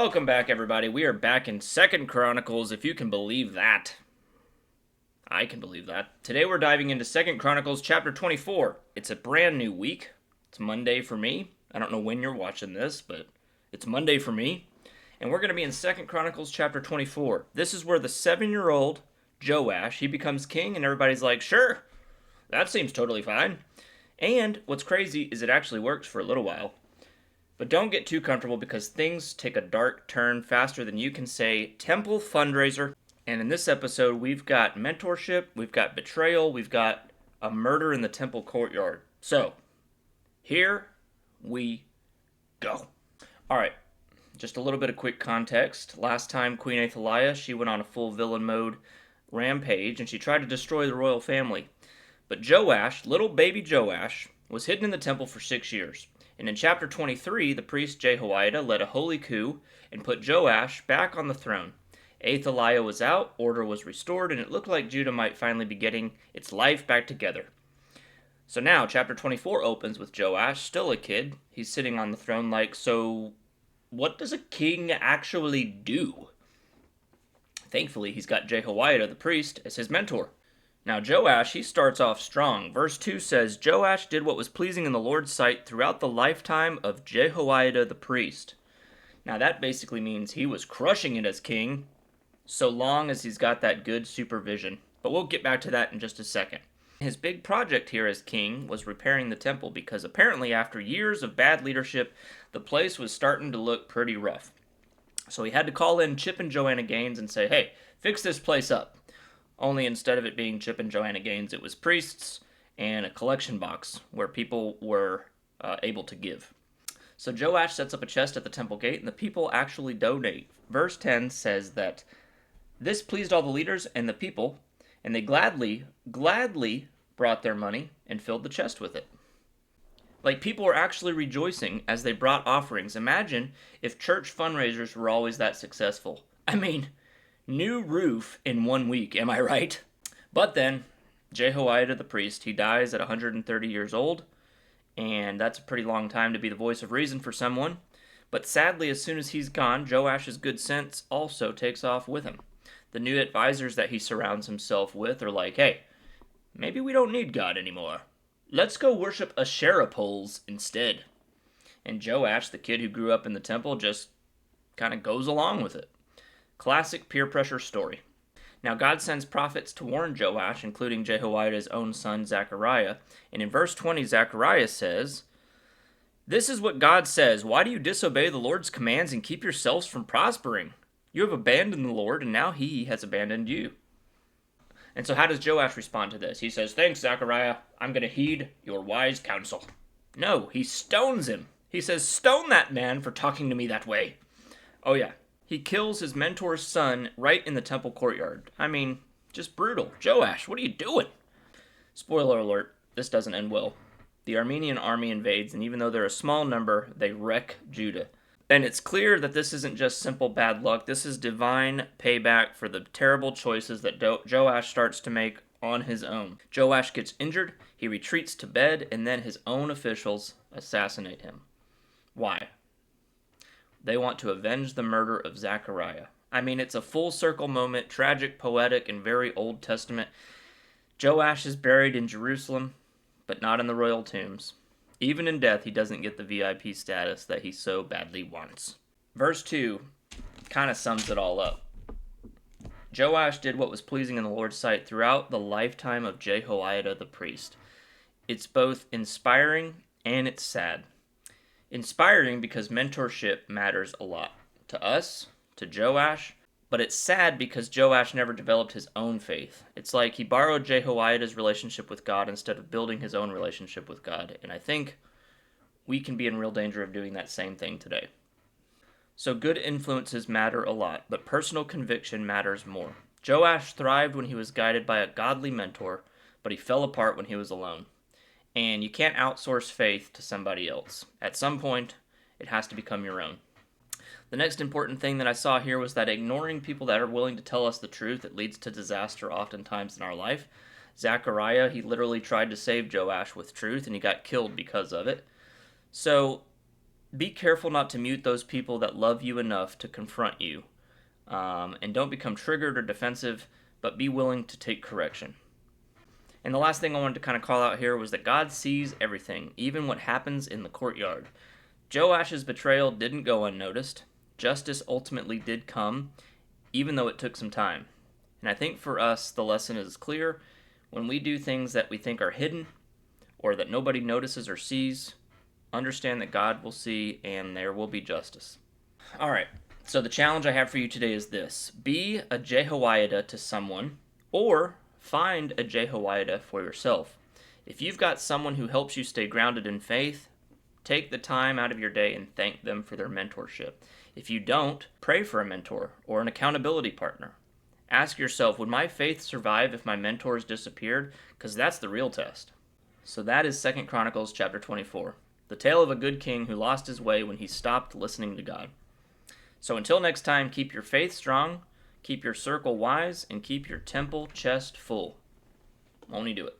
Welcome back, everybody. We are back in Second Chronicles, if you can believe that. I can believe that. Today we're diving into Second Chronicles chapter 24. It's a brand new week. It's Monday for me. I don't know when you're watching this, but it's Monday for me. And we're going to be in Second Chronicles chapter 24. This is where the 7-year-old Joash, he becomes king, and everybody's like, sure, that seems totally fine. And what's crazy is it actually works for a little while. But don't get too comfortable because things take a dark turn faster than you can say temple fundraiser. And in this episode, we've got mentorship, we've got betrayal, we've got a murder in the temple courtyard. So, here we go. All right, just a little bit of quick context. Last time, Queen Athaliah, she went on a full villain mode rampage, and she tried to destroy the royal family. But Joash, little baby Joash, was hidden in the temple for 6 years. And in chapter 23, the priest Jehoiada led a holy coup and put Joash back on the throne. Athaliah was out, order was restored, and it looked like Judah might finally be getting its life back together. So now, chapter 24 opens with Joash, still a kid. He's sitting on the throne like, so what does a king actually do? Thankfully, he's got Jehoiada, the priest, as his mentor. Now Joash, he starts off strong. Verse 2 says, Joash did what was pleasing in the Lord's sight throughout the lifetime of Jehoiada the priest. Now that basically means he was crushing it as king, so long as he's got that good supervision. But we'll get back to that in just a second. His big project here as king was repairing the temple because apparently after years of bad leadership, the place was starting to look pretty rough. So he had to call in Chip and Joanna Gaines and say, hey, fix this place up. Only instead of it being Chip and Joanna Gaines, it was priests and a collection box where people were able to give. So Joash sets up a chest at the temple gate, and the people actually donate. Verse 10 says that this pleased all the leaders and the people, and they gladly brought their money and filled the chest with it. Like, people were actually rejoicing as they brought offerings. Imagine if church fundraisers were always that successful. I mean, new roof in 1 week, am I right? But then, Jehoiada the priest, he dies at 130 years old, and that's a pretty long time to be the voice of reason for someone. But sadly, as soon as he's gone, Joash's good sense also takes off with him. The new advisors that he surrounds himself with are like, hey, maybe we don't need God anymore. Let's go worship Asherah poles instead. And Joash, the kid who grew up in the temple, just kind of goes along with it. Classic peer pressure story. Now God sends prophets to warn Joash, including Jehoiada's own son Zechariah. And in verse 20, Zechariah says, this is what God says, why do you disobey the Lord's commands and keep yourselves from prospering? You have abandoned the Lord, and now he has abandoned you. And so how does Joash respond to this? He says, thanks, Zechariah. I'm going to heed your wise counsel. No, he stones him. He says, stone that man for talking to me that way. Oh yeah. He kills his mentor's son right in the temple courtyard. I mean, just brutal. Joash, what are you doing? Spoiler alert, this doesn't end well. The Armenian army invades, and even though they're a small number, they wreck Judah. And it's clear that this isn't just simple bad luck. This is divine payback for the terrible choices that Joash starts to make on his own. Joash gets injured, he retreats to bed, and then his own officials assassinate him. Why? They want to avenge the murder of Zechariah. I mean, it's a full circle moment, tragic, poetic, and very Old Testament. Joash is buried in Jerusalem, but not in the royal tombs. Even in death, he doesn't get the VIP status that he so badly wants. Verse 2 kind of sums it all up. Joash did what was pleasing in the Lord's sight throughout the lifetime of Jehoiada the priest. It's both inspiring and it's sad. Inspiring because mentorship matters a lot. To us, to Joash, but it's sad because Joash never developed his own faith. It's like he borrowed Jehoiada's relationship with God instead of building his own relationship with God. And I think we can be in real danger of doing that same thing today. So good influences matter a lot, but personal conviction matters more. Joash thrived when he was guided by a godly mentor, but he fell apart when he was alone. And you can't outsource faith to somebody else. At some point, it has to become your own. The next important thing that I saw here was that ignoring people that are willing to tell us the truth, it leads to disaster oftentimes in our life. Zechariah, he literally tried to save Joash with truth, and he got killed because of it. So Be careful not to mute those people that love you enough to confront you. And don't become triggered or defensive, but be willing to take correction. And the last thing I wanted to kind of call out here was that God sees everything, even what happens in the courtyard. Joash's betrayal didn't go unnoticed. Justice ultimately did come, even though it took some time. And I think for us, the lesson is clear. When we do things that we think are hidden, or that nobody notices or sees, understand that God will see and there will be justice. All right, so the challenge I have for you today is this. Be a Jehoiada to someone, or find a Jehoiada for yourself. If you've got someone who helps you stay grounded in faith, take the time out of your day and thank them for their mentorship. If you don't, pray for a mentor or an accountability partner. Ask yourself, would my faith survive if my mentors disappeared? Because that's the real test. So that is 2 Chronicles chapter 24, the tale of a good king who lost his way when he stopped listening to God. So until next time, keep your faith strong, keep your circle wise, and keep your temple chest full. Only do it.